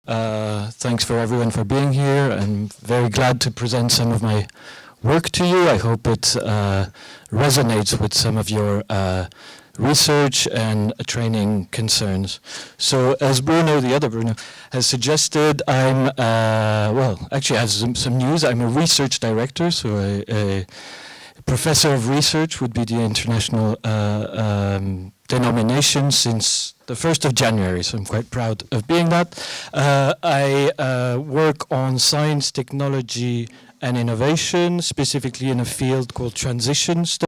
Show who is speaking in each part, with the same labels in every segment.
Speaker 1: Thanks for everyone for being here. I'm very glad to present some of my work to you. I hope it resonates with some of your research and training concerns. So as Bruno, the other Bruno, has suggested, I'm, well, actually I have some news. I'm a research director, so a professor of research would be the international denomination since the 1st of January, so I'm quite proud of being that. I work on science, technology, and innovation, specifically in a field called transition studies,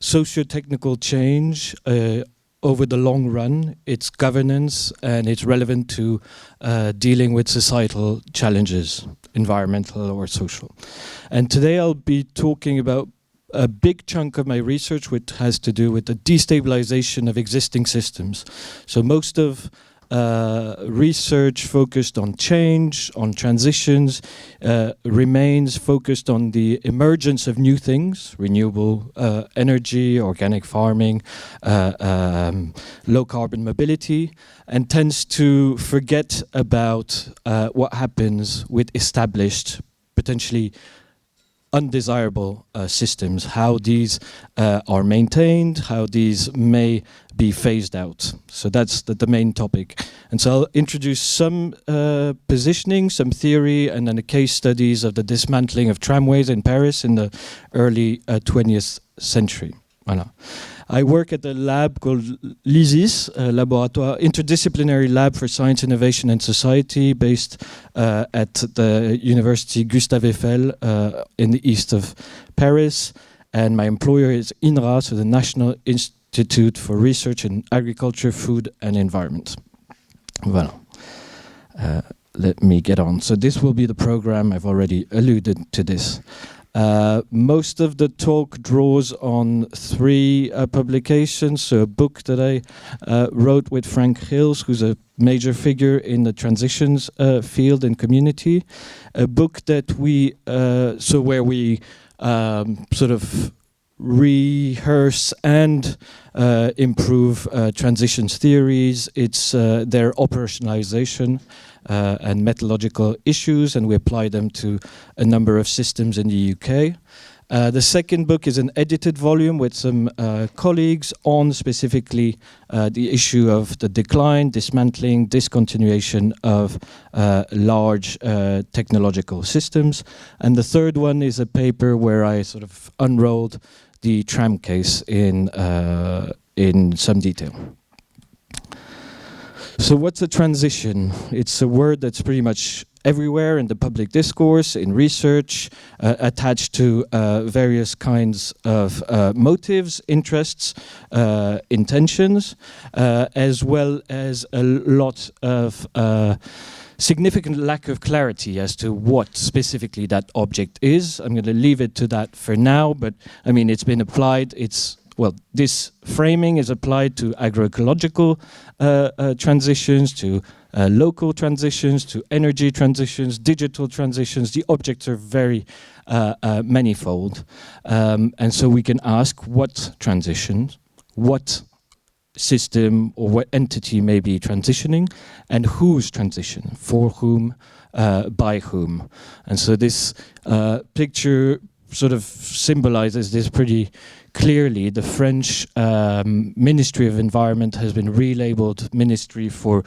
Speaker 1: socio-technical change over the long run, its governance, and it's relevant to dealing with societal challenges, environmental or social. And today I'll be talking about a big chunk of my research which has to do with the destabilisation of existing systems. So most of research focused on change, on transitions, remains focused on the emergence of new things, renewable energy, organic farming, low carbon mobility, and tends to forget about what happens with established, potentially undesirable systems, how these are maintained, how these may be phased out. So that's the main topic. And so I'll introduce some positioning, some theory, and then the case studies of the dismantling of tramways in Paris in the early 20th century. Voilà. I work at a lab called LISIS, a laboratoire, interdisciplinary lab for science, innovation and society, based at the University Gustave Eiffel in the east of Paris. And my employer is INRAE, so the National Institute for Research in Agriculture, Food and Environment. Voilà. Let me get on. So this will be the program. I've already alluded to this. Most of the talk draws on three publications. So a book that I wrote with Frank Hills, who's a major figure in the transitions field and community. A book that we, where we sort of rehearse and improve transitions theories. It's their operationalization and methodological issues, and we apply them to a number of systems in the UK. The second book is an edited volume with some colleagues on specifically the issue of the decline, dismantling, discontinuation of large technological systems. And the third one is a paper where I sort of unrolled the tram case in some detail. So what's a transition? It's a word that's pretty much everywhere in the public discourse, in research, attached to various kinds of motives, interests, intentions, as well as a lot of significant lack of clarity as to what specifically that object is. I'm going to leave it to that for now, but I mean, it's been applied. Well, this framing is applied to agroecological transitions, to local transitions, to energy transitions, digital transitions. The objects are very manifold. And so we can ask what transitions, what system or what entity may be transitioning, and whose transition, for whom, by whom. And so this picture sort of symbolizes this pretty clearly. The French Ministry of Environment has been relabeled Ministry for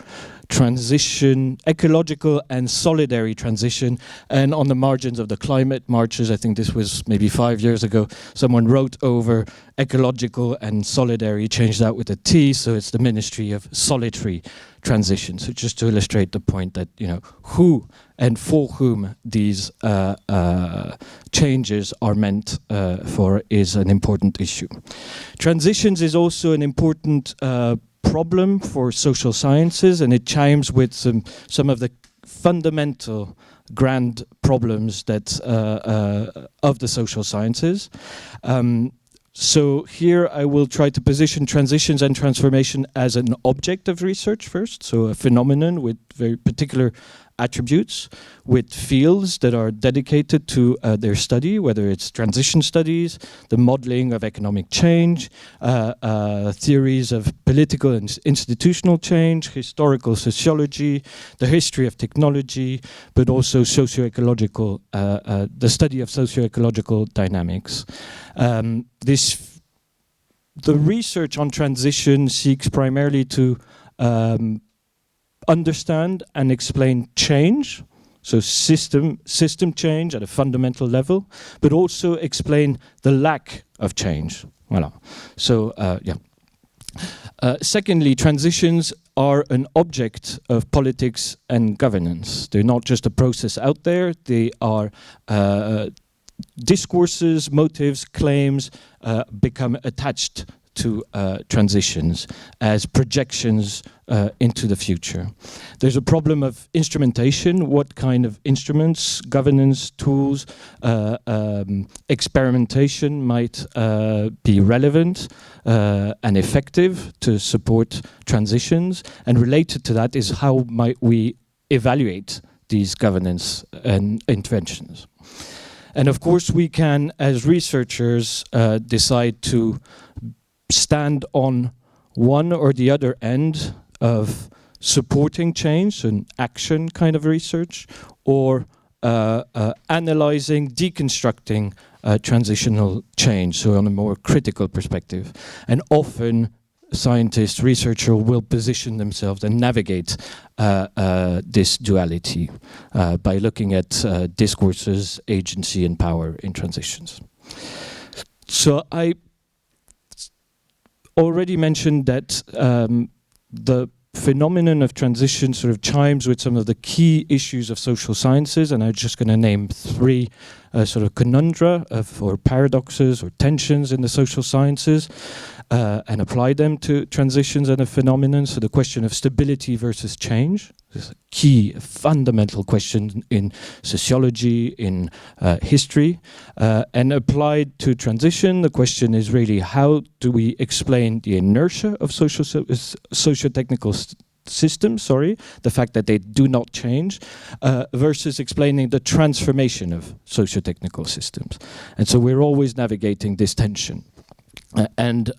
Speaker 1: Transition, Ecological and Solidary Transition. And on the margins of the climate marches, I think this was maybe 5 years ago, someone wrote over ecological and solidary, changed that with a T, so it's the Ministry of Solitary Transition. So just to illustrate the point that, you know, who and for whom these changes are meant for is an important issue. Transitions is also an important problem for social sciences, and it chimes with some of the fundamental grand problems that of the social sciences. So here I will try to position transitions and transformation as an object of research first, so a phenomenon with very particular attributes with fields that are dedicated to their study, whether it's transition studies, the modeling of economic change, theories of political and institutional change, historical sociology, the history of technology, but also socio-ecological, the study of socio-ecological dynamics. The research on transition seeks primarily to understand and explain change, so system change at a fundamental level, but also explain the lack of change. Voilà. So, yeah. Secondly, transitions are an object of politics and governance. They're not just a process out there, they are discourses, motives, claims become attached to transitions as projections into the future. There's a problem of instrumentation. What kind of instruments, governance, tools, experimentation might be relevant and effective to support transitions? And related to that is how might we evaluate these governance and interventions? And of course, we can, as researchers, decide to stand on one or the other end of supporting change, an action kind of research, or analyzing, deconstructing transitional change, so on a more critical perspective. And often, scientists, researchers will position themselves and navigate this duality by looking at discourses, agency, and power in transitions. So I already mentioned that the phenomenon of transition sort of chimes with some of the key issues of social sciences, and I'm just going to name three sort of conundra or paradoxes or tensions in the social sciences and apply them to transitions and a phenomenon. So the question of stability versus change is a key, fundamental question in sociology, in history, and applied to transition, the question is really how do we explain the inertia of socio-technical systems, the fact that they do not change, versus explaining the transformation of socio-technical systems. And so we're always navigating this tension. And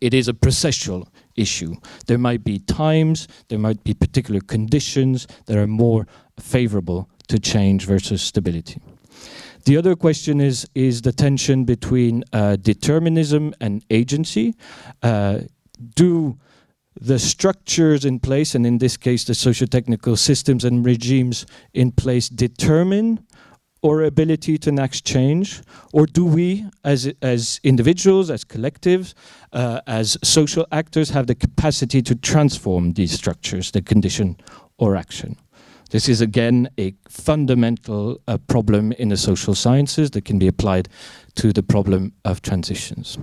Speaker 1: it is a processual issue. There might be times, there might be particular conditions that are more favorable to change versus stability. The other question is the tension between determinism and agency. Do the structures in place, and in this case the socio-technical systems and regimes in place, determine our ability to enact change, or do we, as individuals, as collectives, as social actors, have the capacity to transform these structures, the condition or action? This is again a fundamental problem in the social sciences that can be applied to the problem of transitions.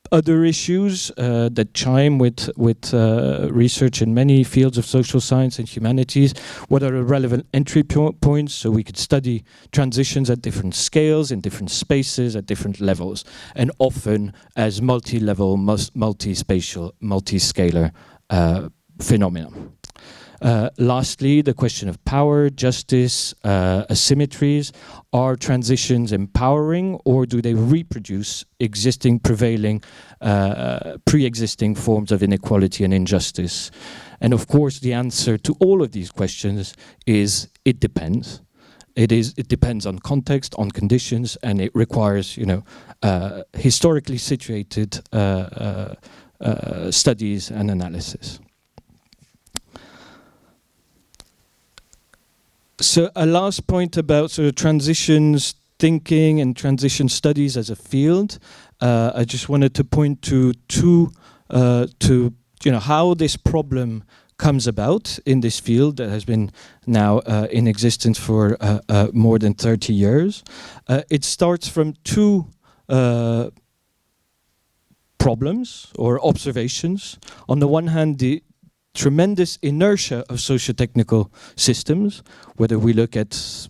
Speaker 1: Other issues that chime with research in many fields of social science and humanities. What are the relevant entry points? So we could study transitions at different scales, in different spaces, at different levels, and often as multi-level, multi-spatial, multi-scalar phenomena. Lastly, the question of power, justice, asymmetries. Are transitions empowering, or do they reproduce existing, prevailing, pre-existing forms of inequality and injustice? And of course, the answer to all of these questions is it depends. It depends on context, on conditions, and it requires, historically situated studies and analysis. So a last point about sort of transitions thinking and transition studies as a field. I just wanted to point to how this problem comes about in this field that has been now in existence for more than 30 years. It starts from two problems or observations. On the one hand, the tremendous inertia of socio-technical systems, whether we look at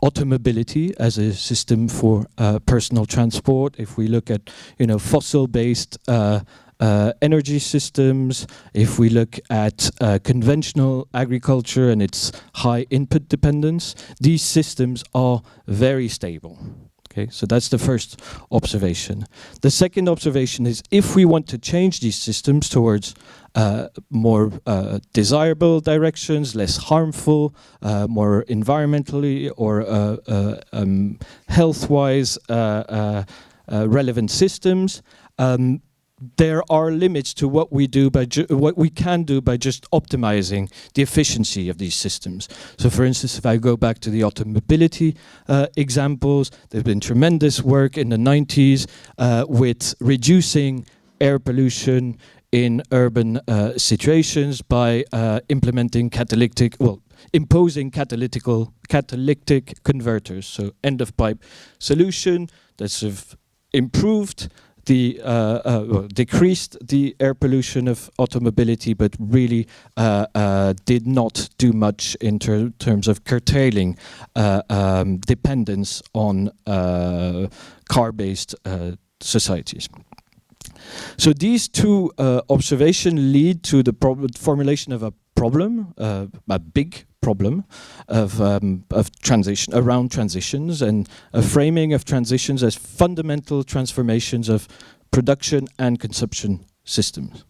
Speaker 1: automobility as a system for personal transport, if we look at fossil-based energy systems, if we look at conventional agriculture and its high input dependence, these systems are very stable. Okay, so that's the first observation. The second observation is if we want to change these systems towards more desirable directions, less harmful, more environmentally or health-wise relevant systems, there are limits to what we do by what we can do by just optimizing the efficiency of these systems. So, for instance, if I go back to the automobility examples, there's been tremendous work in the 90s with reducing air pollution in urban situations by implementing imposing catalytic converters. So, end of pipe solution that's improved decreased the air pollution of automobility, but really did not do much in terms of curtailing dependence on car-based societies. So these two observations lead to the formulation of a problem, a big problem of transition around transitions, and a framing of transitions as fundamental transformations of production and consumption systems.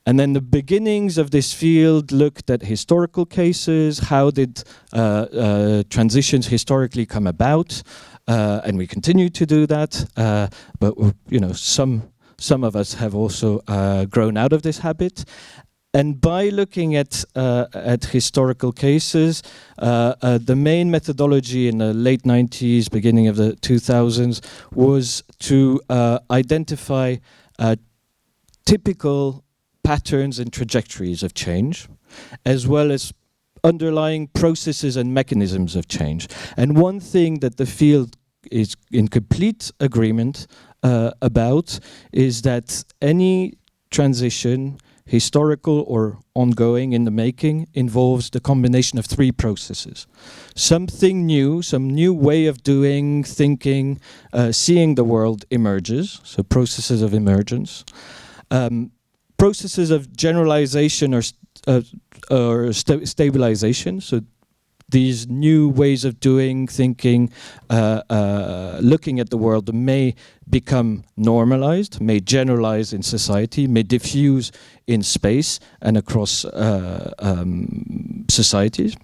Speaker 1: And then the beginnings of this field looked at historical cases. How did transitions historically come about? And we continue to do that. But you know, some of us have also grown out of this habit. And by looking at historical cases, the main methodology in the late 90s, beginning of the 2000s, was to identify typical patterns and trajectories of change, as well as underlying processes and mechanisms of change. And one thing that the field is in complete agreement about is that any transition, historical or ongoing in the making, involves the combination of three processes. Something new, some new way of doing, thinking, seeing the world emerges, so processes of emergence. Processes of generalization or stabilization, so these new ways of doing, thinking, looking at the world may become normalized, may generalize in society, may diffuse in space and across societies.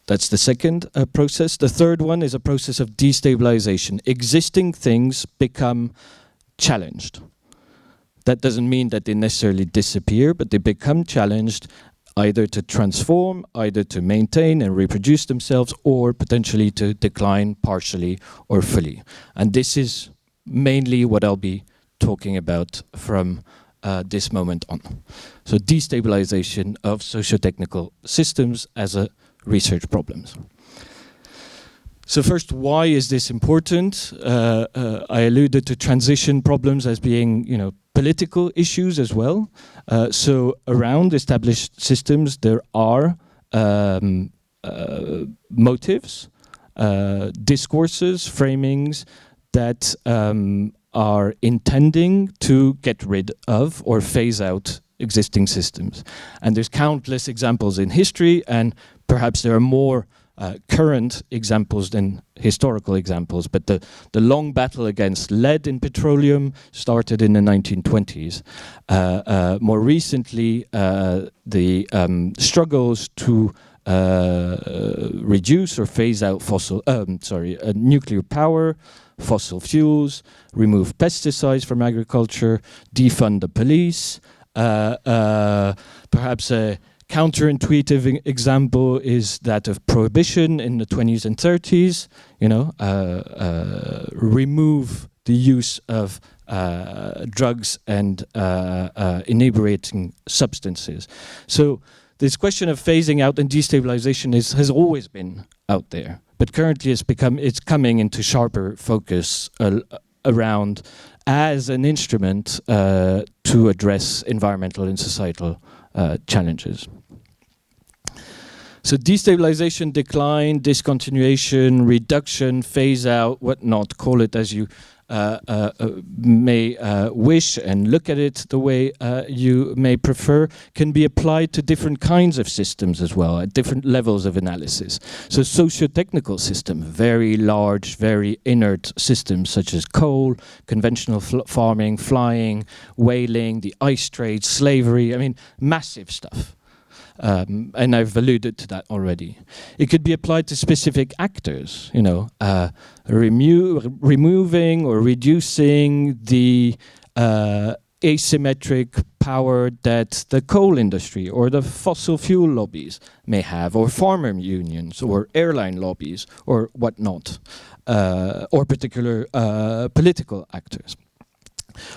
Speaker 1: That's the second process. The third one is a process of destabilization. Existing things become challenged. That doesn't mean that they necessarily disappear, but they become challenged either to transform, either to maintain and reproduce themselves, or potentially to decline partially or fully. And this is mainly what I'll be talking about from this moment on. So destabilization of socio-technical systems as a research problem. So first, why is this important? I alluded to transition problems as being, political issues as well. So around established systems, there are motives, discourses, framings that are intending to get rid of or phase out existing systems. And there's countless examples in history, and perhaps there are more current examples than historical examples, but the long battle against lead in petroleum started in the 1920s. More recently, the struggles to reduce or phase out nuclear power, fossil fuels, remove pesticides from agriculture, defund the police. Perhaps a counterintuitive example is that of prohibition in the 20s and 30s. Remove the use of drugs and inebriating substances. So this question of phasing out and destabilization has always been out there, but currently it's coming into sharper focus around as an instrument to address environmental and societal challenges. So destabilization, decline, discontinuation, reduction, phase out, whatnot, call it as you may wish and look at it the way you may prefer, can be applied to different kinds of systems as well, at different levels of analysis. So socio-technical system, very large, very inert systems such as coal, conventional farming, flying, whaling, the ice trade, slavery, I mean, massive stuff. And I've alluded to that already. It could be applied to specific actors, you know, removing or reducing the asymmetric power that the coal industry or the fossil fuel lobbies may have, or farmer unions, or airline lobbies, or whatnot, or particular political actors.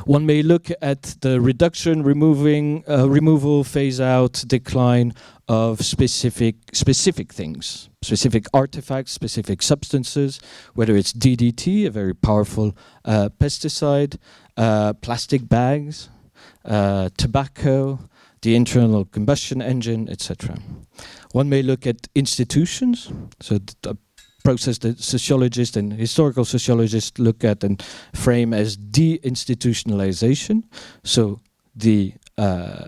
Speaker 1: One may look at the reduction, removal, phase out, decline of specific things, specific artifacts, specific substances, whether it's DDT, a very powerful pesticide, plastic bags, tobacco, the internal combustion engine, etc. One may look at institutions, so the process that sociologists and historical sociologists look at and frame as deinstitutionalization. So the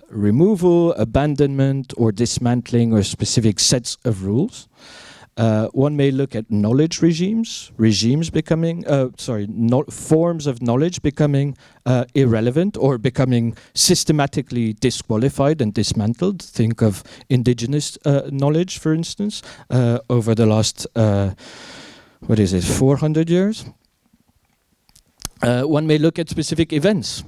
Speaker 1: removal, abandonment, or dismantling of specific sets of rules. One may look at knowledge regimes becoming, forms of knowledge becoming irrelevant or becoming systematically disqualified and dismantled. Think of indigenous knowledge, for instance, over the last, 400 years? One may look at specific events,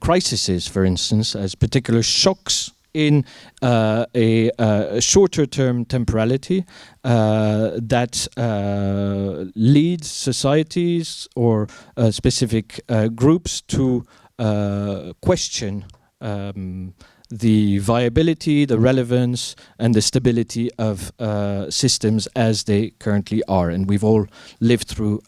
Speaker 1: crises, for instance, as particular shocks in a shorter-term temporality that leads societies or specific groups to question the viability, the relevance, and the stability of systems as they currently are. And we've all lived through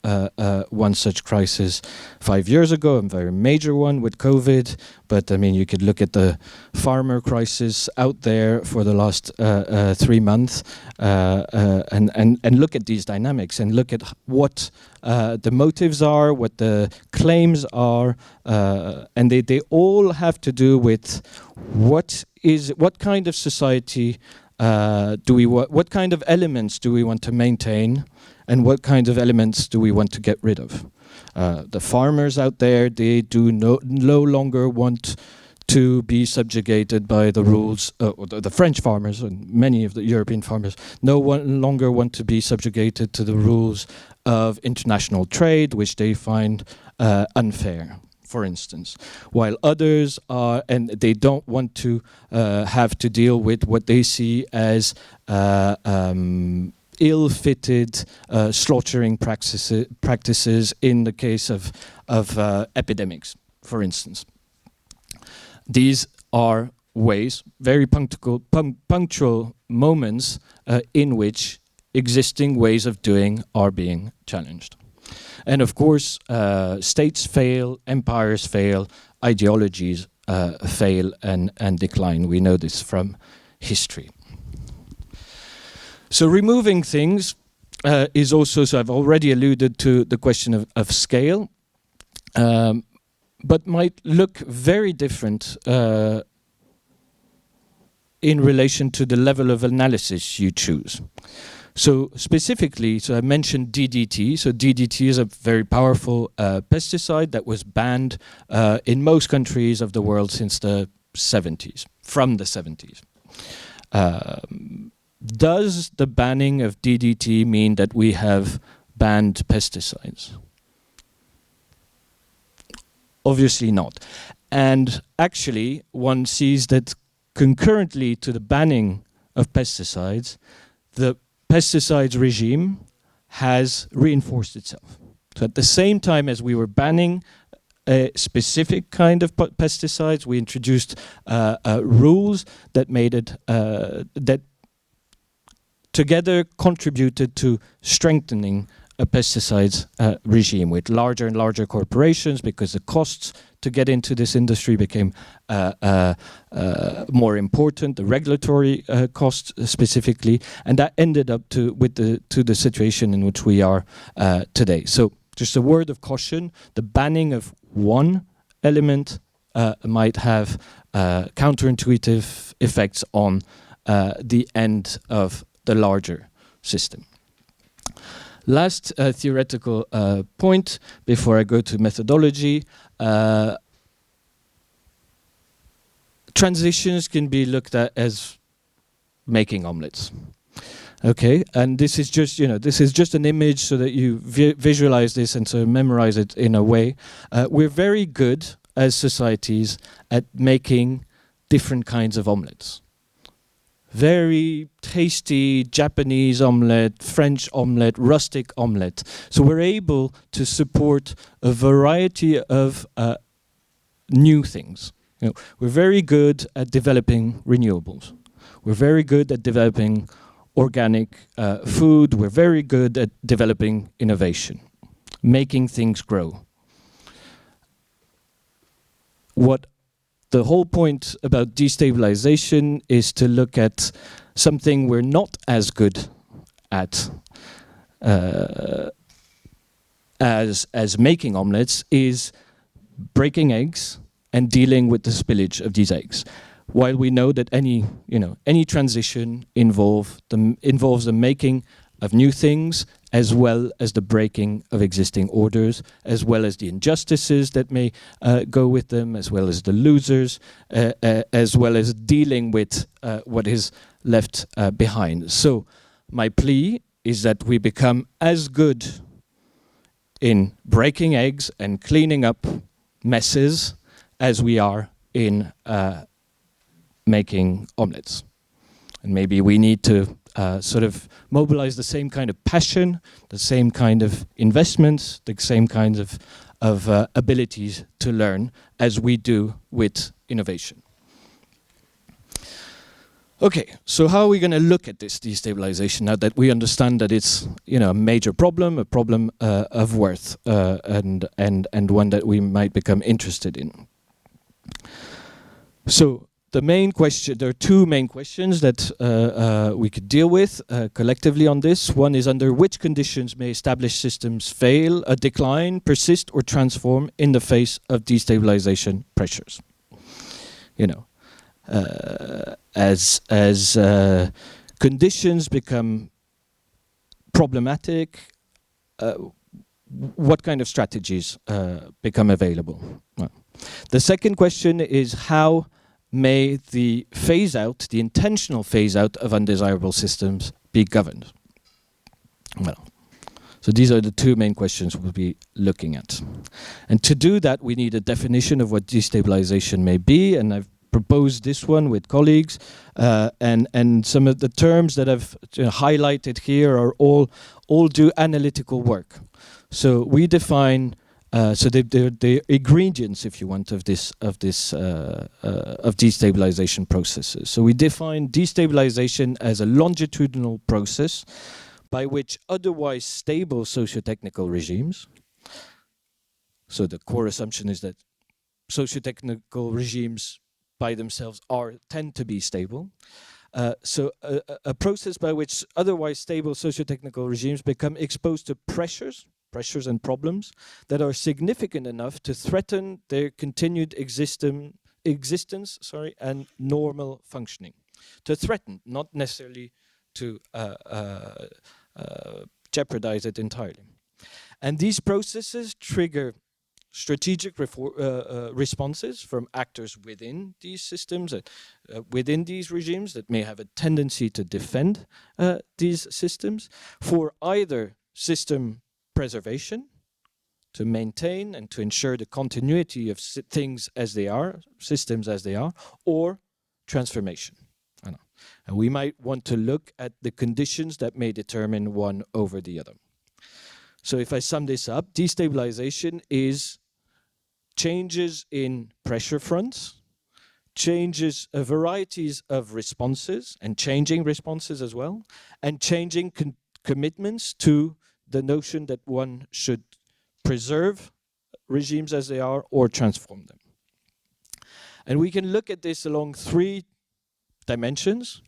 Speaker 1: one such crisis 5 years ago, a very major one with COVID. But I mean, you could look at the farmer crisis out there for the last 3 months and look at these dynamics and look at what the motives are, what the claims are, and they all have to do with what kind of society what kind of elements do we want to maintain, and what kind of elements do we want to get rid of. The farmers out there, they do no longer want to be subjugated by the rules, the French farmers and many of the European farmers no longer want to be subjugated to the rules of international trade, which they find unfair, for instance. While others are, and they don't want to have to deal with what they see as ill-fitted slaughtering practices in the case of epidemics, for instance. These are ways, very punctual moments in which existing ways of doing are being challenged. And of course, states fail, empires fail, ideologies fail and decline. We know this from history. So removing things is also, so I've already alluded to the question of scale, but might look very different in relation to the level of analysis you choose. So specifically, so I mentioned DDT. So DDT is a very powerful pesticide that was banned in most countries of the world since the 70s, from the 70s. Does the banning of DDT mean that we have banned pesticides? Obviously not. And actually, one sees that concurrently to the banning of pesticides, the pesticides regime has reinforced itself. So at the same time as we were banning a specific kind of pesticides, we introduced rules that made it, that together contributed to strengthening a pesticides regime with larger and larger corporations, because the costs to get into this industry became more important, the regulatory cost specifically, and that ended up to the situation in which we are today. So just a word of caution, the banning of one element might have counterintuitive effects on the end of the larger system. Last theoretical point before I go to methodology. Transitions can be looked at as making omelets. Okay, and this is just, this is just an image so that you visualize this and so memorize it in a way. We're very good as societies at making different kinds of omelets. Very tasty Japanese omelette, French omelette, rustic omelette. So we're able to support a variety of new things. We're very good at developing renewables. We're very good at developing organic food. We're very good at developing innovation, making things grow. What the whole point about destabilisation is to look at something we're not as good at as making omelettes, is breaking eggs and dealing with the spillage of these eggs. While we know that any transition involves the making of new things, as well as the breaking of existing orders, as well as the injustices that may go with them, as well as the losers, as well as dealing with what is left behind. So my plea is that we become as good in breaking eggs and cleaning up messes as we are in making omelettes. And maybe we need to sort of mobilize the same kind of passion, the same kind of investments, the same kinds of abilities to learn as we do with innovation. Okay, so how are we going to look at this destabilization now that we understand that it's a major problem, a problem of worth, and one that we might become interested in? So the main question, there are two main questions that we could deal with collectively on this. One is, under which conditions may established systems fail, decline, persist, or transform in the face of destabilization pressures? As conditions become problematic, what kind of strategies become available? Well, the second question is, how may the phase-out, the intentional phase-out of undesirable systems be governed? Well, so these are the two main questions we'll be looking at. And to do that, we need a definition of what destabilization may be, and I've proposed this one with colleagues, and some of the terms that I've highlighted here are all do analytical work. So we define so the ingredients, if you want, of destabilization processes. So we define destabilization as a longitudinal process by which otherwise stable socio-technical regimes. So the core assumption is that socio-technical regimes by themselves tend to be stable. So a process by which otherwise stable socio-technical regimes become exposed to pressures and problems that are significant enough to threaten their continued existence and normal functioning. To threaten, not necessarily to jeopardize it entirely. And these processes trigger strategic responses from actors within these systems, within these regimes that may have a tendency to defend these systems for either system preservation, to maintain and to ensure the continuity of things as they are, systems as they are, or transformation. And we might want to look at the conditions that may determine one over the other. So if I sum this up, destabilization is changes in pressure fronts, changes, varieties of responses, and changing responses as well, and changing commitments to the notion that one should preserve regimes as they are or transform them. And we can look at this along 3 dimensions.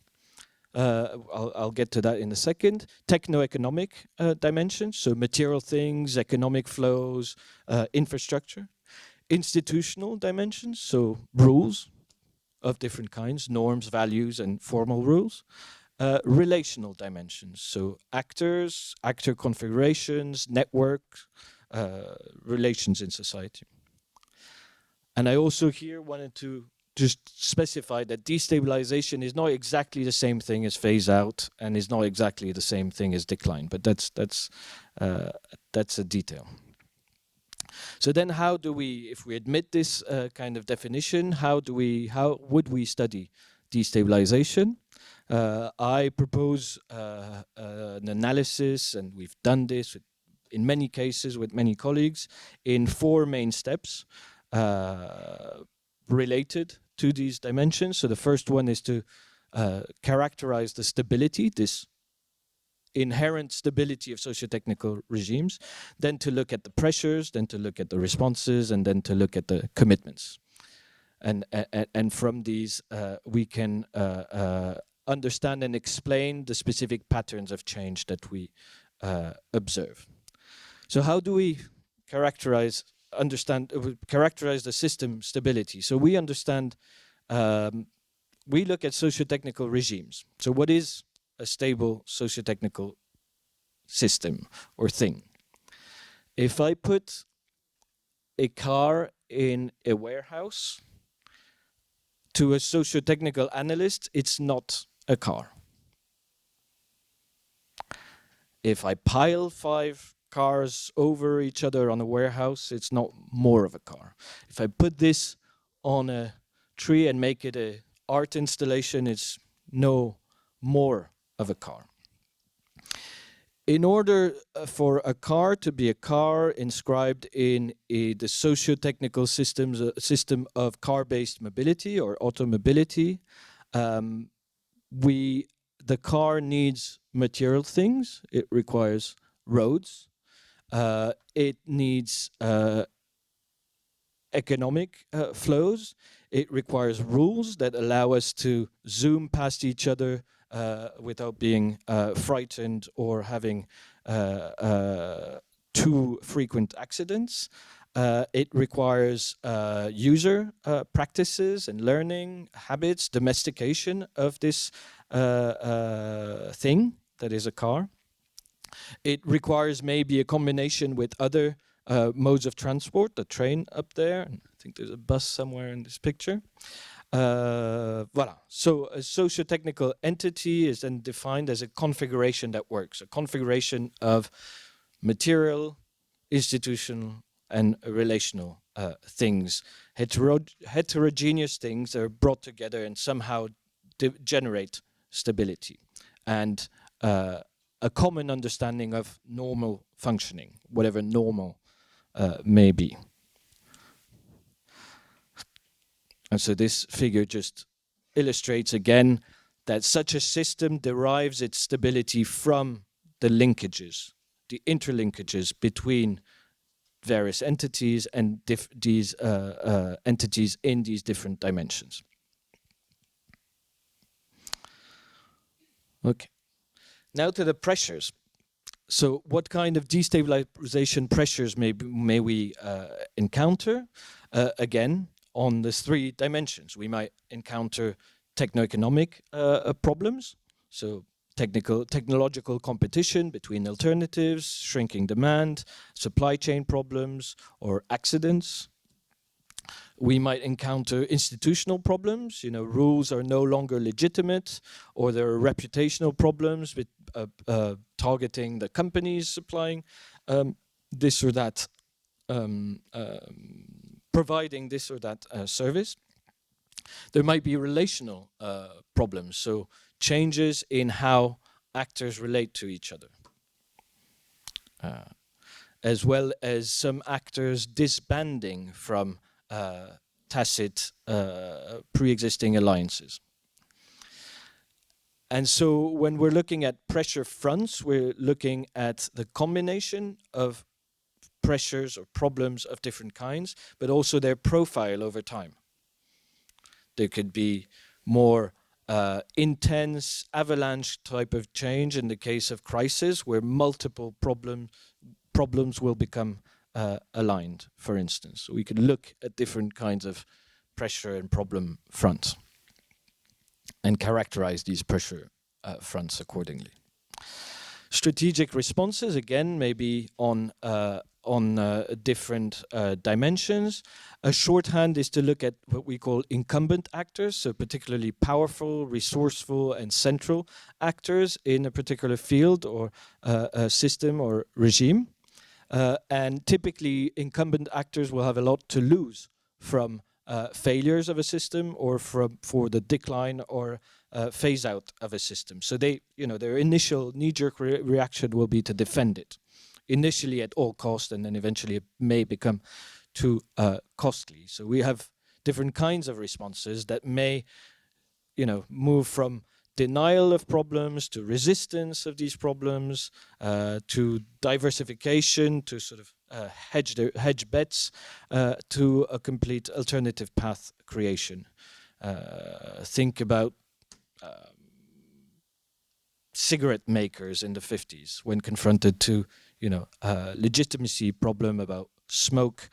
Speaker 1: I'll get to that in a second. Techno-economic dimensions, so material things, economic flows, infrastructure. Institutional dimensions, so rules of different kinds, norms, values, and formal rules. Relational dimensions, so actors, actor configurations, networks, relations in society. And I also here wanted to just specify that destabilization is not exactly the same thing as phase out, and is not exactly the same thing as decline, but that's a detail. So then how do we, if we admit this kind of definition, how would we study destabilization? I propose an analysis, and we've done this in many cases with many colleagues, in 4 main steps related to these dimensions. So the first one is to characterize the stability, this inherent stability of socio-technical regimes, then to look at the pressures, then to look at the responses, and then to look at the commitments. And from these, we can understand and explain the specific patterns of change that we observe. So how do we characterize the system stability? So we understand, we look at socio-technical regimes. So what is a stable socio-technical system or thing? If I put a car in a warehouse, to a socio-technical analyst, it's not a car. If I pile 5 cars over each other on a warehouse, it's not more of a car. If I put this on a tree and make it an art installation, it's no more of a car. In order for a car to be a car inscribed in the socio-technical system of car-based mobility or automobility, the car needs material things. It requires roads. It needs economic flows. It requires rules that allow us to zoom past each other without being frightened or having too frequent accidents. It requires user practices and learning habits, domestication of this thing that is a car. It requires maybe a combination with other modes of transport, the train up there, and I think there's a bus somewhere in this picture. Voilà. So a socio-technical entity is then defined as a configuration that works, a configuration of material, institutional, and relational things, heterogeneous things that are brought together and somehow generate stability and a common understanding of normal functioning, whatever normal may be. And so this figure just illustrates again that such a system derives its stability from the linkages, the interlinkages between various entities and these entities in these different dimensions. Okay. Now to the pressures. So what kind of destabilization pressures may we encounter? Again, on these 3 dimensions. We might encounter techno-economic problems, so technological competition between alternatives, shrinking demand, supply chain problems, or accidents. We might encounter institutional problems, rules are no longer legitimate, or there are reputational problems with targeting the companies supplying this or that, providing this or that service. There might be relational problems, so changes in how actors relate to each other, as well as some actors disbanding from tacit pre-existing alliances. And so when we're looking at pressure fronts, we're looking at the combination of pressures or problems of different kinds, but also their profile over time. There could be more intense avalanche type of change in the case of crisis, where multiple problems will become aligned, for instance. So we could look at different kinds of pressure and problem fronts and characterize these pressure fronts accordingly. Strategic responses, again, maybe on different dimensions. A shorthand is to look at what we call incumbent actors, so particularly powerful, resourceful, and central actors in a particular field or a system or regime. And typically, incumbent actors will have a lot to lose from failures of a system or for the decline or phase out of a system. So their initial knee-jerk reaction will be to defend it, initially at all cost, and then eventually it may become too costly. So we have different kinds of responses that may, move from denial of problems to resistance of these problems, to diversification, to sort of hedge bets, to a complete alternative path creation. Think about cigarette makers in the 50s when confronted to, legitimacy problem about smoke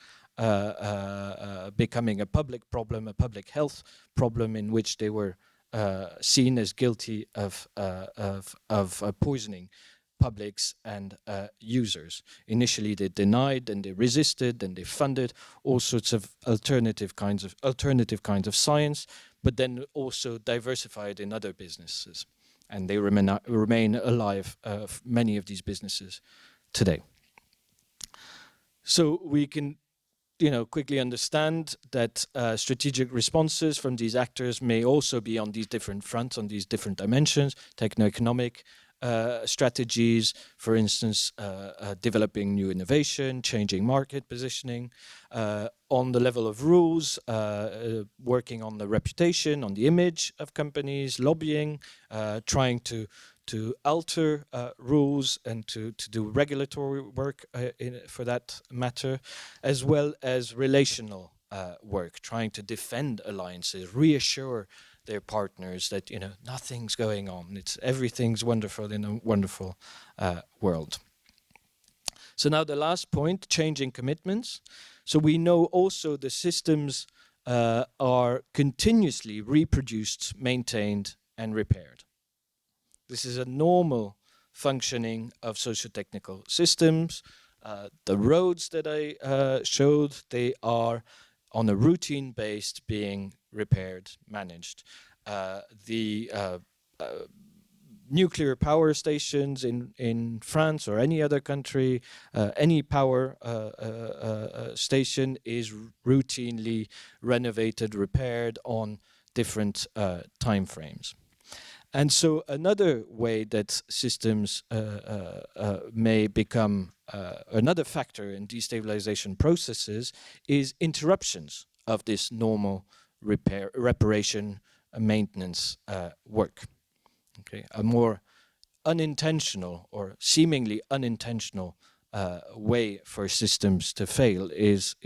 Speaker 1: becoming a public problem, a public health problem in which they were seen as guilty of poisoning publics and users. Initially, they denied, and they resisted, and they funded all sorts of alternative kinds of science, but then also diversified in other businesses, and they remain alive. Many of these businesses today. So we can quickly understand that strategic responses from these actors may also be on these different fronts, on these different dimensions, techno-economic strategies, for instance, developing new innovation, changing market positioning, on the level of rules, working on the reputation, on the image of companies, lobbying, trying to alter rules and to do regulatory work for that matter, as well as relational work, trying to defend alliances, reassure their partners that nothing's going on. Everything's wonderful in a wonderful world. So now the last point, changing commitments. So we know also the systems are continuously reproduced, maintained, and repaired. This is a normal functioning of socio-technical systems. The roads that I showed, they are on a routine based being repaired, managed. The nuclear power stations in France or any other country, any power station is routinely renovated, repaired on different time frames. And so another way that systems may become another factor in destabilization processes is interruptions of this normal reparation, maintenance work. Okay, a more unintentional or seemingly unintentional way for systems to fail is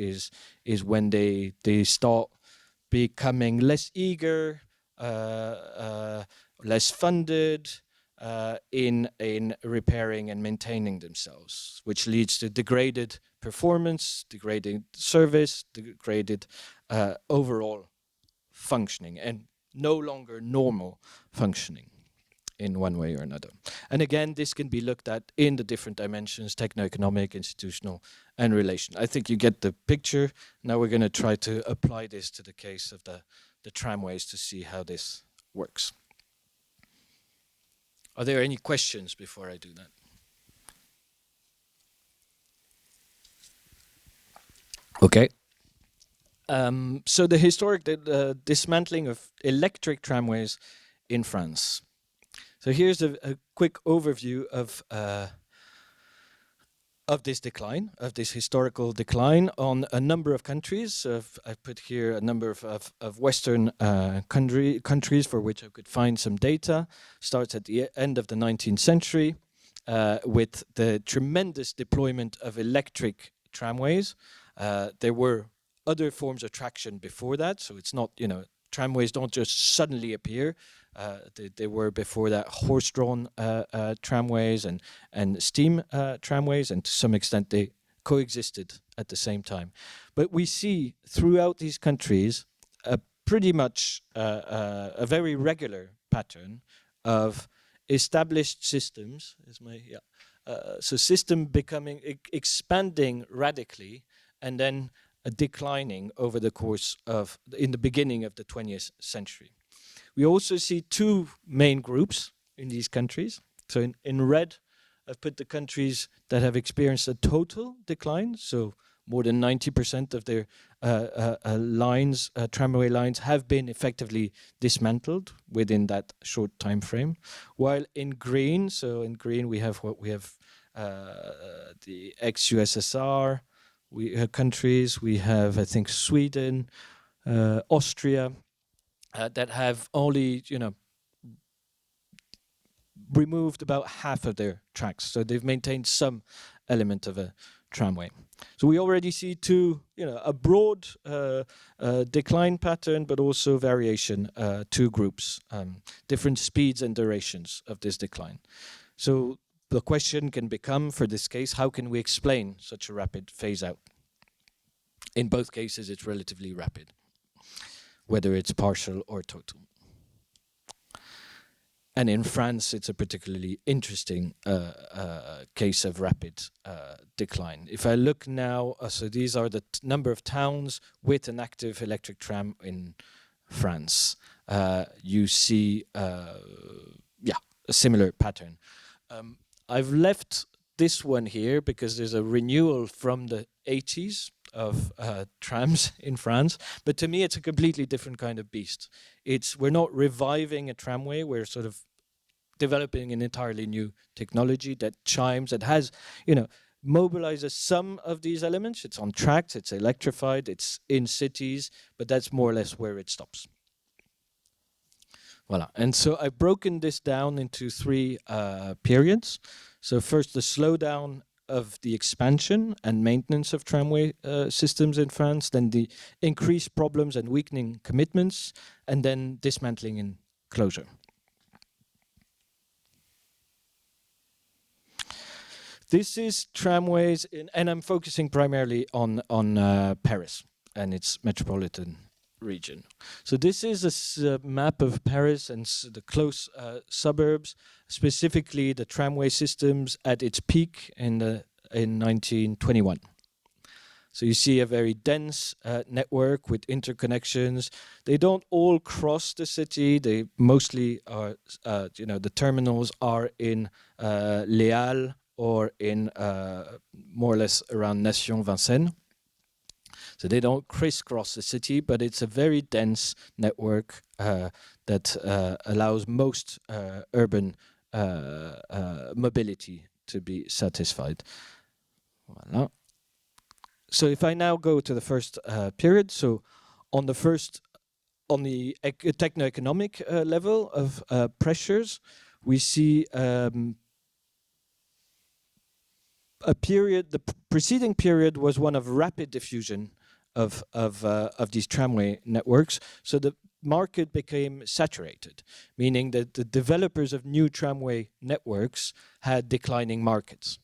Speaker 1: when they start becoming less eager, less funded in repairing and maintaining themselves, which leads to degraded performance, degraded service, degraded overall functioning, and no longer normal functioning in one way or another. And again, this can be looked at in the different dimensions, techno-economic, institutional, and relation. I think you get the picture. Now we're going to try to apply this to the case of the tramways to see how this works. Are there any questions before I do that? Okay. So the historic dismantling of electric tramways in France. So here's a quick overview of this decline, of this historical decline on a number of countries. So I've put here a number of Western countries for which I could find some data. Starts at the end of the 19th century with the tremendous deployment of electric tramways. There were other forms of traction before that, so it's not, tramways don't just suddenly appear. They were before that horse-drawn tramways and steam tramways, and to some extent they coexisted at the same time. But we see throughout these countries pretty much a very regular pattern of established systems. So system becoming expanding radically, and then declining over the course of in the beginning of the 20th century. We also see two main groups in these countries. So in red, I've put the countries that have experienced a total decline. So more than 90% of their tramway lines have been effectively dismantled within that short time frame. While in green, we have the ex-USSR countries. We have, I think, Sweden, Austria, that have only, removed about half of their tracks. So they've maintained some element of a tramway. So we already see a broad decline pattern, but also variation, two groups, different speeds and durations of this decline. So the question can become, for this case, how can we explain such a rapid phase out? In both cases, it's relatively rapid, whether it's partial or total. And in France, it's a particularly interesting case of rapid decline. If I look now, so these are the number of towns with an active electric tram in France. You see, a similar pattern. I've left this one here because there's a renewal from the 80s of trams in France, but to me it's a completely different kind of beast. We're not reviving a tramway, we're sort of developing an entirely new technology that chimes, that has, mobilizes some of these elements. It's on tracks, it's electrified, it's in cities, but that's more or less where it stops. Voila. And so I've broken this down into three periods. So first, the slowdown of the expansion and maintenance of tramway systems in France, then the increased problems and weakening commitments, and then dismantling and closure. This is tramways, and I'm focusing primarily on Paris and its metropolitan region. So this is a map of Paris and the close suburbs, specifically the tramway systems at its peak in 1921. So you see a very dense network with interconnections. They don't all cross the city. They mostly are, the terminals are in Les Halles or in more or less around Nation-Vincennes. So they don't crisscross the city, but it's a very dense network that allows most urban mobility to be satisfied. Voilà. So if I now go to the first period, so on the techno-economic level of pressures, we see a period. The preceding period was one of rapid diffusion of these tramway networks. So the market became saturated, meaning that the developers of new tramway networks had declining markets.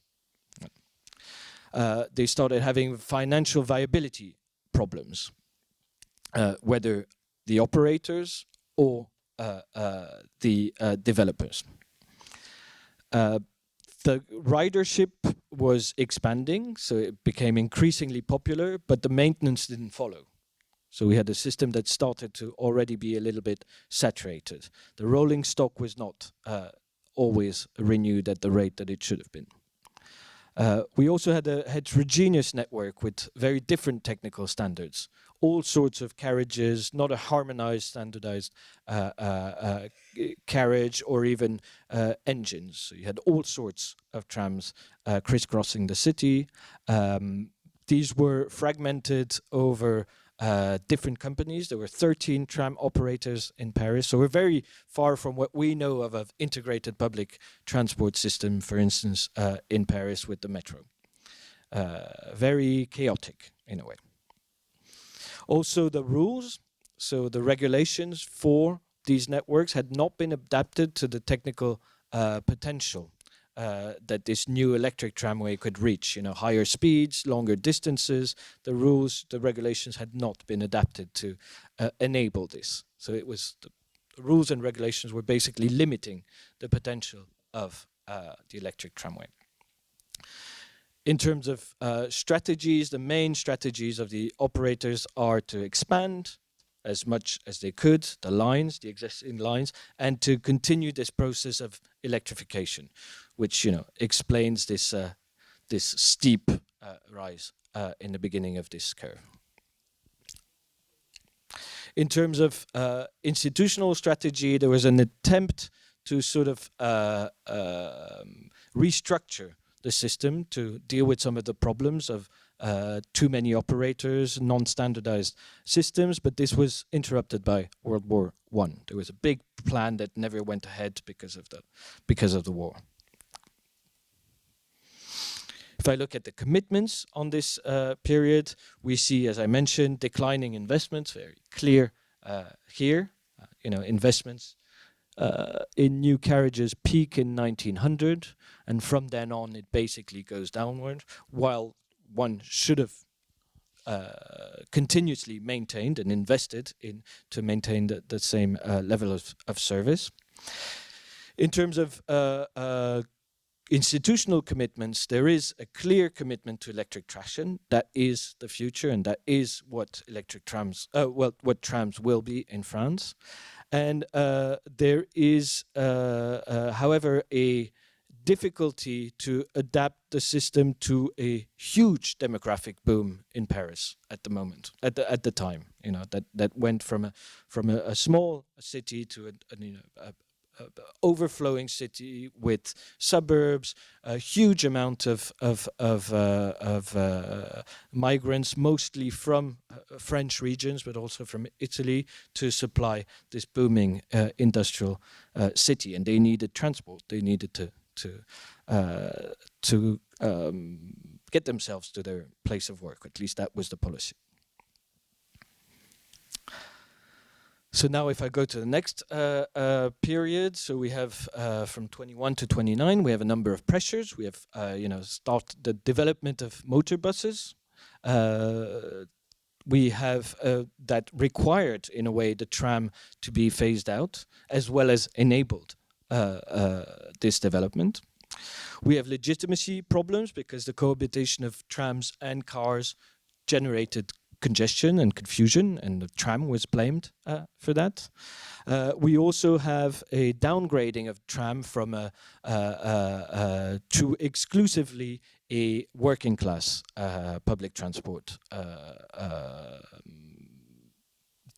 Speaker 1: They started having financial viability problems, whether the operators or the developers. The ridership was expanding, so it became increasingly popular, but the maintenance didn't follow. So we had a system that started to already be a little bit saturated. The rolling stock was not always renewed at the rate that it should have been. We also had a heterogeneous network with very different technical standards. All sorts of carriages, not a harmonized, standardized carriage or even engines. So you had all sorts of trams crisscrossing the city. These were fragmented over different companies. There were 13 tram operators in Paris. So we're very far from what we know of an integrated public transport system, for instance, in Paris with the metro. very chaotic in a way. Also the rules, so the regulations for these networks had not been adapted to the technical potential that this new electric tramway could reach. You know, higher speeds, longer distances. The rules, the regulations had not been adapted to enable this. So it was the rules and regulations were basically limiting the potential of the electric tramway. In terms of strategies, the main strategies of the operators are to expand as much as they could, the lines, the existing lines, and to continue this process of electrification, which, you know, explains this this steep rise in the beginning of this curve. In terms of institutional strategy, there was an attempt to sort of restructure the system to deal with some of the problems of too many operators, non-standardized systems, but this was interrupted by World War I. There was a big plan that never went ahead because of the war. If I look at the commitments on this period, we see, as I mentioned, declining investments, very clear here. You know, investments in new carriages peak in 1900, and from then on it basically goes downward, while one should have continuously maintained and invested in to maintain the same level of service. In terms of institutional commitments, there is a clear commitment to electric traction. That is the future, and that is what electric trams, what trams will be in France. And there is, however, a difficulty to adapt the system to a huge demographic boom in Paris at the moment, at the time. You know, that went from a small city to a overflowing city with suburbs, a huge amount of migrants, mostly from French regions, but also from Italy, to supply this booming industrial city. And they needed transport. They needed to get themselves to their place of work. At least that was the policy. So now if I go to the next period, so we have from 21 to 29, we have a number of pressures. We have, start the development of motor buses. We have that required, in a way, the tram to be phased out, as well as enabled this development. We have legitimacy problems because the cohabitation of trams and cars generated congestion and confusion, and the tram was blamed for that. We also have a downgrading of tram from to exclusively a working class public transport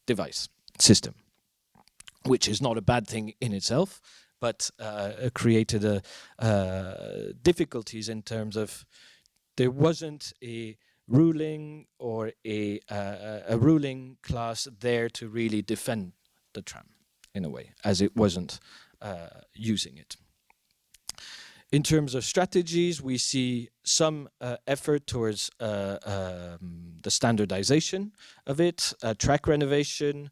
Speaker 1: device system, which is not a bad thing in itself, but created difficulties in terms of there wasn't a ruling or a ruling class there to really defend the tram, in a way, as it wasn't using it. In terms of strategies, we see some effort towards the standardization of it, track renovation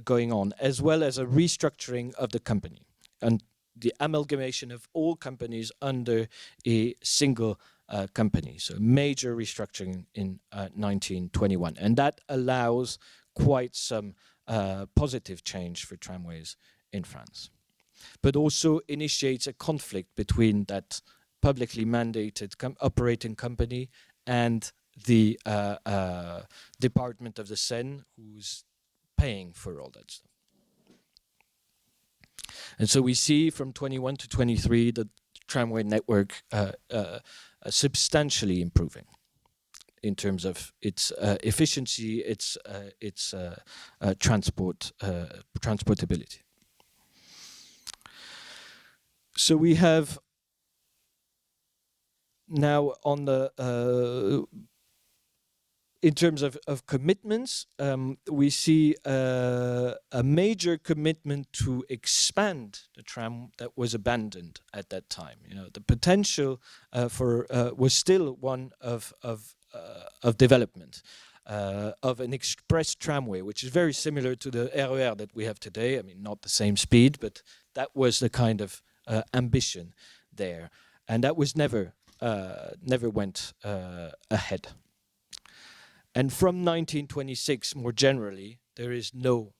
Speaker 1: going on, as well as a restructuring of the company and the amalgamation of all companies under a single company. So major restructuring in 1921. And that allows quite some positive change for tramways in France. But also initiates a conflict between that publicly mandated operating company and the Department of the Seine, who's paying for all that stuff. And so we see from 21 to 23 the tramway network substantially improving in terms of its efficiency, its transportability. So we have now on the in terms of commitments, we see a major commitment to expand the tram that was abandoned at that time. You know, the potential for was still one of development. Of an express tramway, which is very similar to the RER that we have today. I mean, not the same speed, but that was the kind of ambition there, and that was never went ahead. And from 1926, more generally, there is no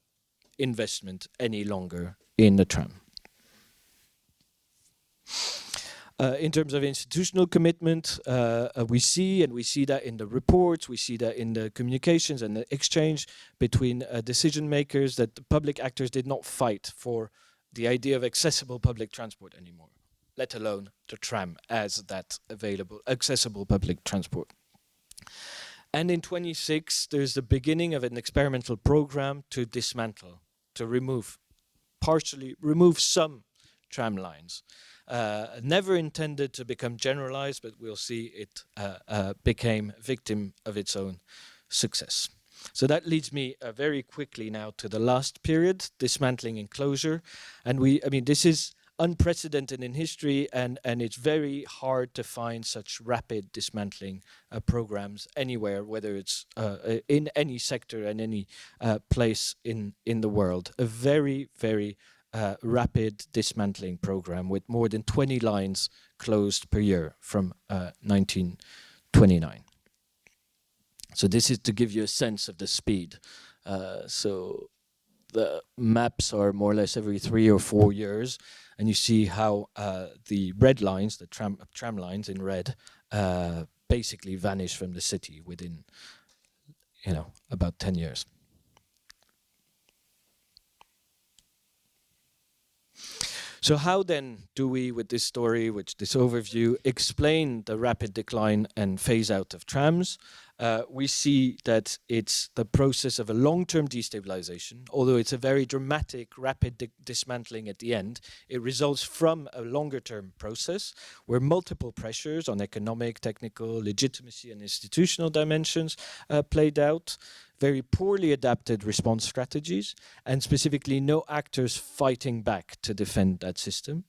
Speaker 1: investment any longer in the tram. In terms of institutional commitment, we see that in the reports, we see that in the communications and the exchange between decision makers, that the public actors did not fight for the idea of accessible public transport anymore, let alone the tram as that available, accessible public transport. And in 26, there's the beginning of an experimental program to dismantle, to partially remove some tram lines. Never intended to become generalized, but we'll see it became victim of its own success. So that leads me very quickly now to the last period, dismantling and closure. And this is unprecedented in history, and it's very hard to find such rapid dismantling programs anywhere, whether it's in any sector and any place in the world. A very, very rapid dismantling program with more than 20 lines closed per year from 1929. So this is to give you a sense of the speed. So the maps are more or less every 3 or 4 years, and you see how the red lines, the tram lines in red, basically vanish from the city within, about 10 years. So how then do we, with this story, with this overview, explain the rapid decline and phase out of trams? We see that it's the process of a long-term destabilization. Although it's a very dramatic, rapid dismantling at the end, it results from a longer-term process where multiple pressures on economic, technical, legitimacy and institutional dimensions played out. Very poorly adapted response strategies, and specifically no actors fighting back to defend that system.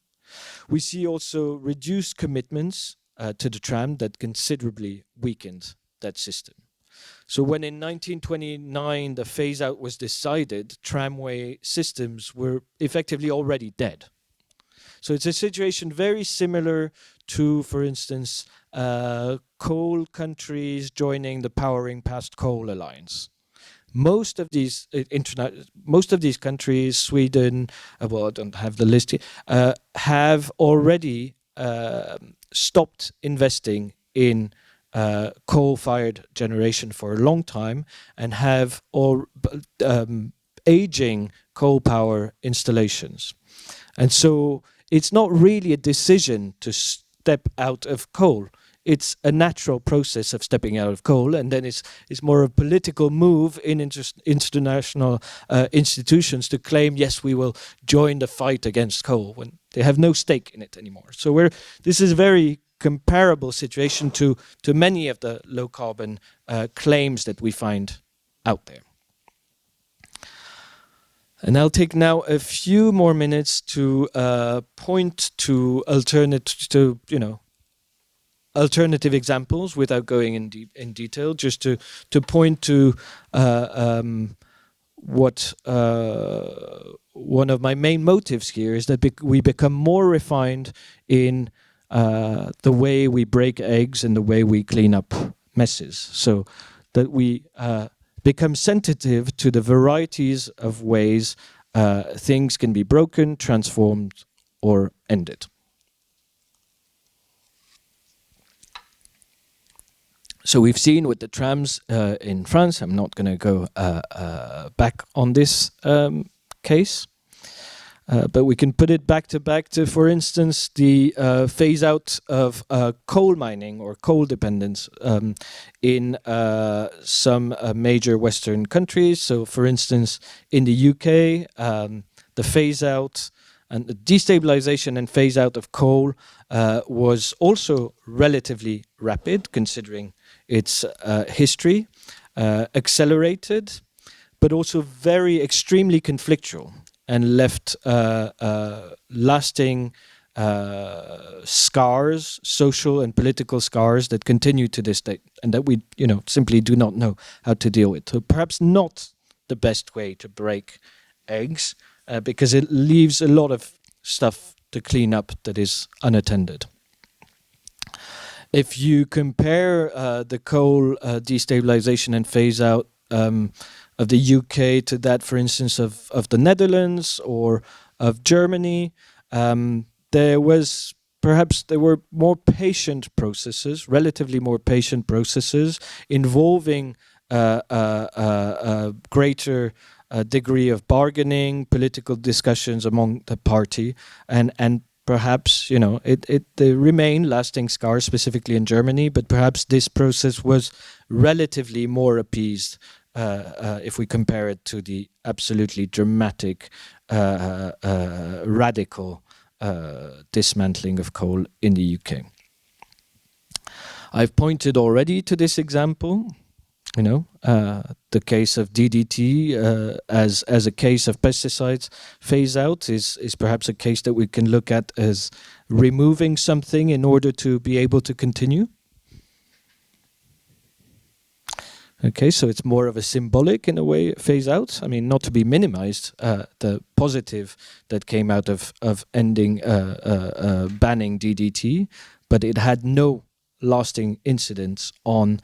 Speaker 1: We see also reduced commitments to the tram that considerably weakened that system. So when in 1929 the phase out was decided, tramway systems were effectively already dead. So it's a situation very similar to, for instance, coal countries joining the Powering Past Coal Alliance. Most of these countries, Sweden, well, I don't have the list here, have already stopped investing in coal-fired generation for a long time and have aging coal power installations. And so it's not really a decision to step out of coal. It's a natural process of stepping out of coal, and then it's more a political move in international institutions to claim, yes, we will join the fight against coal, when they have no stake in it anymore. So this is a very comparable situation to many of the low carbon claims that we find out there. And I'll take now a few more minutes to point to alternative examples without going in detail, just to point to what one of my main motives here is that we become more refined in the way we break eggs and the way we clean up messes, so that we become sensitive to the varieties of ways things can be broken, transformed, or ended. So we've seen with the trams in France, I'm not going to go back on this case, but we can put it back to, for instance, the phase out of coal mining or coal dependence in some major Western countries. So for instance, in the UK, the phase out and the destabilization and phase out of coal was also relatively rapid, considering its history. accelerated, but also very extremely conflictual, and left lasting scars, social and political scars that continue to this day, and that we, simply do not know how to deal with. So perhaps not the best way to break eggs, because it leaves a lot of stuff to clean up that is unattended. If you compare the coal destabilization and phase out of the UK to that, for instance, of the Netherlands or of Germany, there were more patient processes, relatively more patient processes, involving a greater degree of bargaining, political discussions among the party, and perhaps, they remain lasting scars, specifically in Germany, but perhaps this process was relatively more appeased if we compare it to the absolutely dramatic, radical dismantling of coal in the UK. I've pointed already to this example, the case of DDT as a case of pesticides phase out is perhaps a case that we can look at as removing something in order to be able to continue. Okay, so it's more of a symbolic, in a way, phase out. I mean, not to be minimized, the positive that came out of ending, banning DDT, but it had no lasting incidence on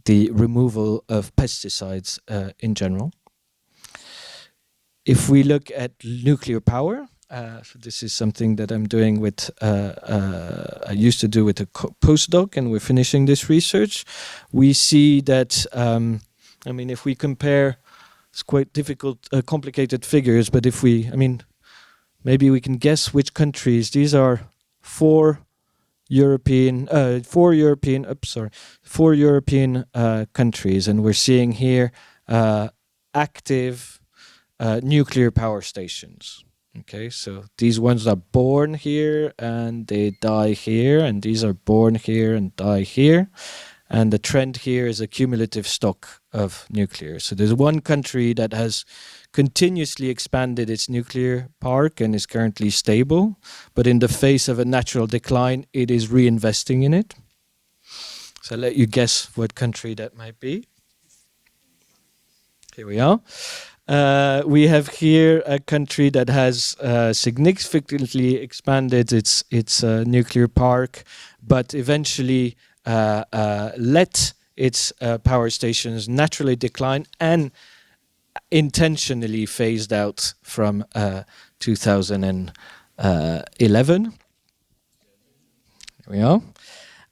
Speaker 1: the removal of pesticides in general. If we look at nuclear power, so this is something that I'm doing with, I used to do with a postdoc, and we're finishing this research. We see that, if we compare, it's quite difficult, complicated figures, but maybe we can guess which countries. These are four European countries, and we're seeing here active nuclear power stations. Okay, so these ones are born here and they die here, and these are born here and die here. And the trend here is a cumulative stock of nuclear. So there's one country that has continuously expanded its nuclear park and is currently stable, but in the face of a natural decline, it is reinvesting in it. So I'll let you guess what country that might be. Here we are. We have here a country that has significantly expanded its nuclear park, but eventually let its power stations naturally decline and intentionally phased out from 2011. Here we are.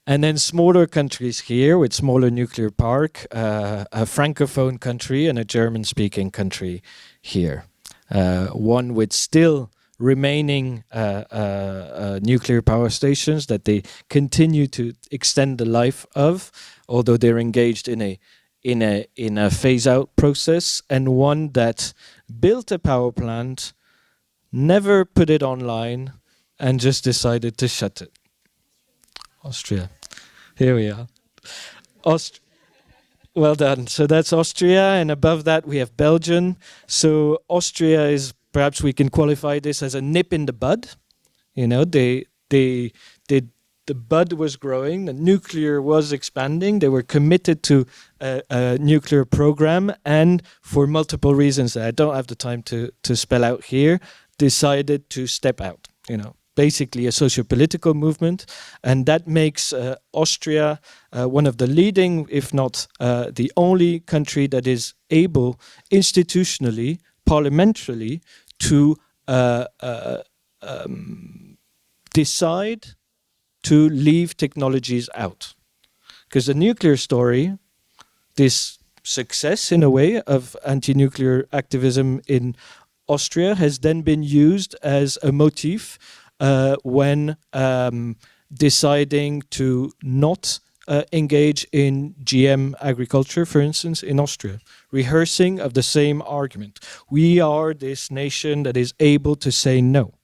Speaker 1: And then smaller countries here with smaller nuclear park, a francophone country and a German-speaking country here. One with still remaining nuclear power stations that they continue to extend the life of, although they're engaged in a phase-out process, and one that built a power plant, never put it online, and just decided to shut it. Austria. Here we are. Well done. So that's Austria, and above that we have Belgium. So Austria is, perhaps we can qualify this as a nip in the bud. The bud was growing, the nuclear was expanding, they were committed to a nuclear program, and for multiple reasons that I don't have the time to spell out here, decided to step out. Basically a socio-political movement, and that makes Austria one of the leading, if not the only country that is able institutionally, parliamentarily, to decide to leave technologies out. Because the nuclear story, this success in a way of anti-nuclear activism in Austria, has then been used as a motif when deciding to not engage in GM agriculture, for instance, in Austria. Rehearsing of the same argument. We are this nation that is able to say no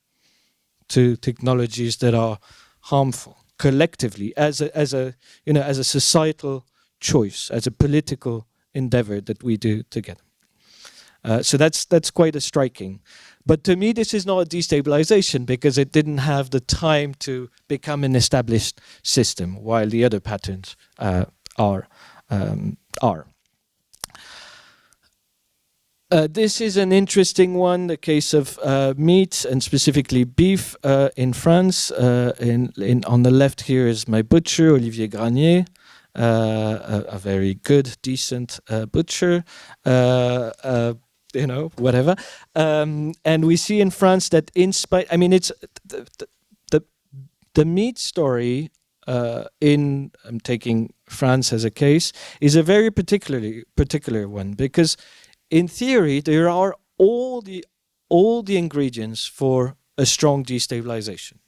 Speaker 1: to technologies that are harmful, collectively, as a societal choice, as a political endeavor that we do together. So that's quite a striking. But to me, this is not a destabilization because it didn't have the time to become an established system, while the other patterns are. This is an interesting one, the case of meat and specifically beef in France. On the left here is my butcher, Olivier Granier, a very good, decent butcher. Whatever. And we see in France that in spite, I mean, it's the meat story I'm taking France as a case, is a very particular one, because in theory, there are all the ingredients for a strong destabilization.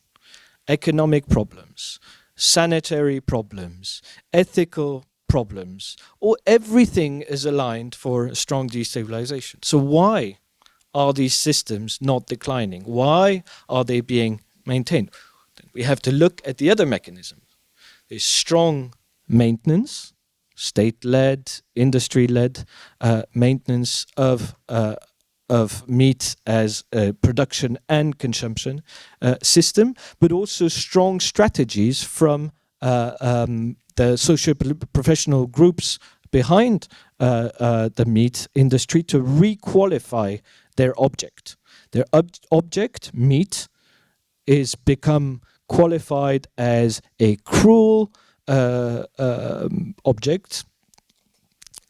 Speaker 1: Economic problems, sanitary problems, ethical problems, everything is aligned for a strong destabilization. So why are these systems not declining? Why are they being maintained? We have to look at the other mechanisms. There's strong maintenance, state-led, industry-led maintenance of meat as a production and consumption system, but also strong strategies from the socio-professional groups behind the meat industry to re-qualify their object. Their object, meat, is become qualified as a cruel object,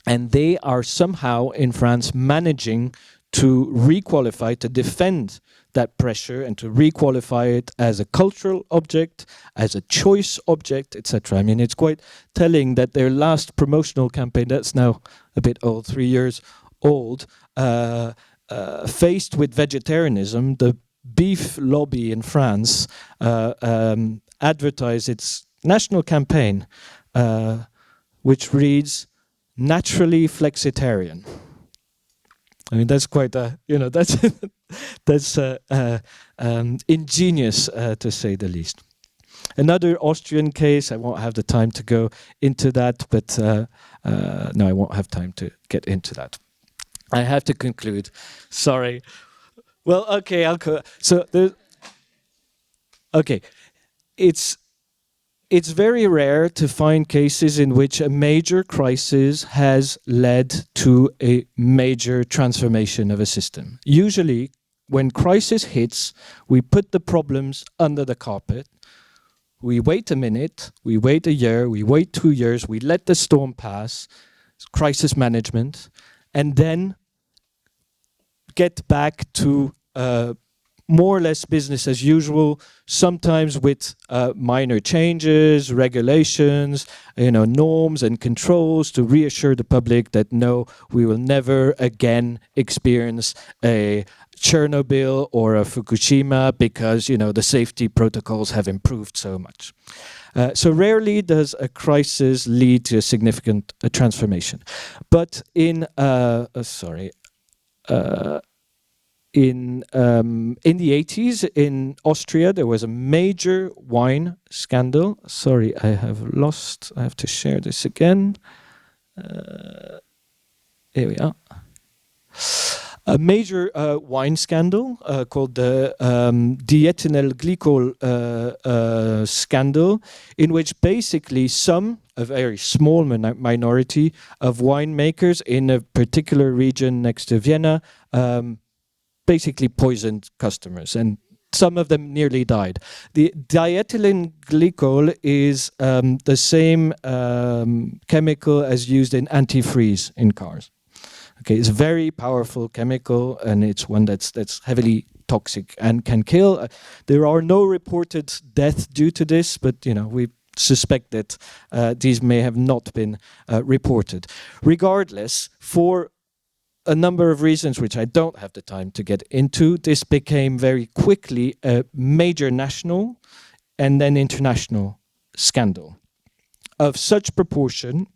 Speaker 1: and they are somehow in France managing to re-qualify, to defend that pressure and to re-qualify it as a cultural object, as a choice object, etc. I mean, it's quite telling that their last promotional campaign, that's now a bit old, 3 years old, faced with vegetarianism, the beef lobby in France advertised its national campaign, which reads, "Naturally flexitarian." I mean, that's quite a, that's ingenious to say the least. Another Austrian case, I won't have the time to go into that, but no, I won't have time to get into that. I have to conclude. Sorry. Well, okay, so there's, okay, it's very rare to find cases in which a major crisis has led to a major transformation of a system. Usually, when crisis hits, we put the problems under the carpet. We wait a minute, we wait a year, we wait 2 years, we let the storm pass, crisis management, and then get back to more or less business as usual, sometimes with minor changes, regulations, norms and controls to reassure the public that no, we will never again experience a Chernobyl or a Fukushima because, the safety protocols have improved so much. So rarely does a crisis lead to a significant transformation. But in in the 80s in Austria, there was a major wine scandal. Sorry, I have to share this again. Here we are. A major wine scandal called the diethyl glycol scandal, in which basically a very small minority of winemakers in a particular region next to Vienna basically poisoned customers, and some of them nearly died. The diethylene glycol is the same chemical as used in antifreeze in cars. Okay, it's a very powerful chemical, and it's one that's heavily toxic and can kill. There are no reported deaths due to this, but we suspect that these may have not been reported. Regardless, for a number of reasons which I don't have the time to get into, this became very quickly a major national and then international scandal of such proportion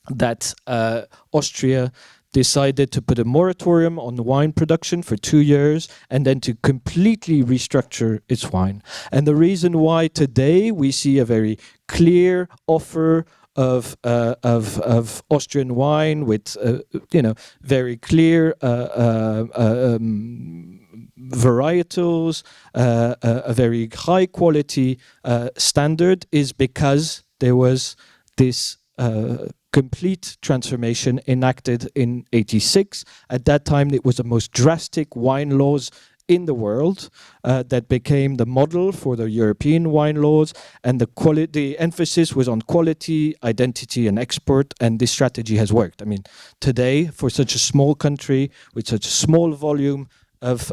Speaker 1: that Austria decided to put a moratorium on wine production for 2 years and then to completely restructure its wine. And the reason why today we see a very clear offer of Austrian wine with very clear varietals, a very high quality standard, is because there was this complete transformation enacted in '86. At that time, it was the most drastic wine laws in the world that became the model for the European wine laws, and the emphasis was on quality, identity, and export, and this strategy has worked. I mean, today, for such a small country with such a small volume of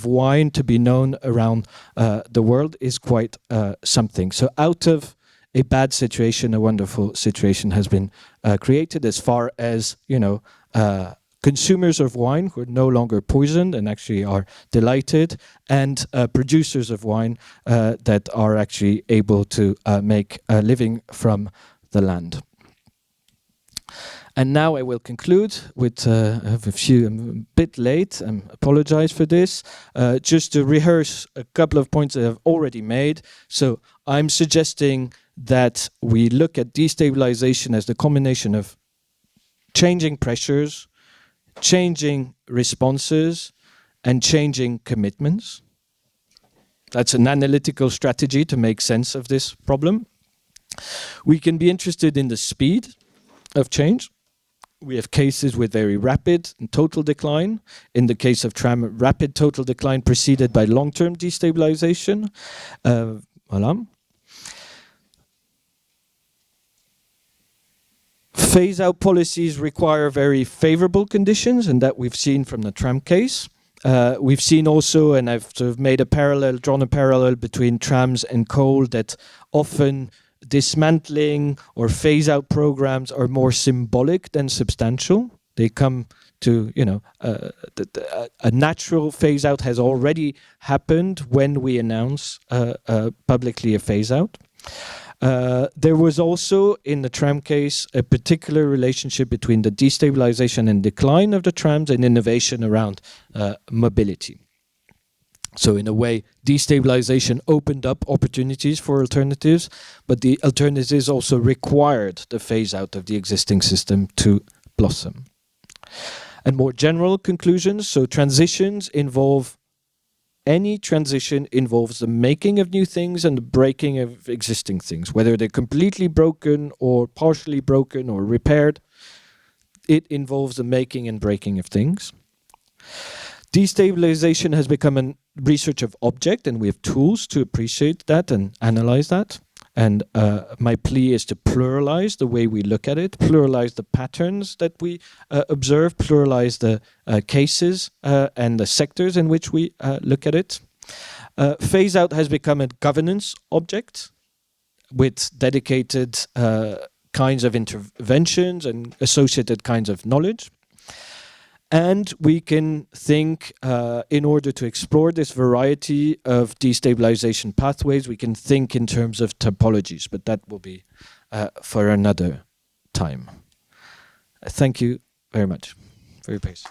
Speaker 1: wine to be known around the world is quite something. So out of a bad situation, a wonderful situation has been created, as far as, consumers of wine who are no longer poisoned and actually are delighted, and producers of wine that are actually able to make a living from the land. And now I will conclude with I'm a bit late, I apologize for this, just to rehearse a couple of points that I've already made. So I'm suggesting that we look at destabilization as the combination of changing pressures, changing responses, and changing commitments. That's an analytical strategy to make sense of this problem. We can be interested in the speed of change. We have cases with very rapid and total decline. In the case of tram, rapid total decline preceded by long-term destabilization. Voilà. Phase-out policies require very favorable conditions, and that we've seen from the tram case. We've seen also, and I've sort of drawn a parallel between trams and coal, that often dismantling or phase-out programs are more symbolic than substantial. They come to, a natural phase-out has already happened when we announce publicly a phase-out. There was also, in the tram case, a particular relationship between the destabilization and decline of the trams and innovation around mobility. So in a way, destabilization opened up opportunities for alternatives, but the alternatives also required the phase-out of the existing system to blossom. And more general conclusions, so any transition involves the making of new things and the breaking of existing things, whether they're completely broken or partially broken or repaired. It involves the making and breaking of things. Destabilization has become a research of object, and we have tools to appreciate that and analyze that. And my plea is to pluralize the way we look at it, pluralize the patterns that we observe, pluralize the cases and the sectors in which we look at it. Phase-out has become a governance object with dedicated kinds of interventions and associated kinds of knowledge. And we can think, in order to explore this variety of destabilization pathways, we can think in terms of topologies, but that will be for another time. Thank you very much for your patience.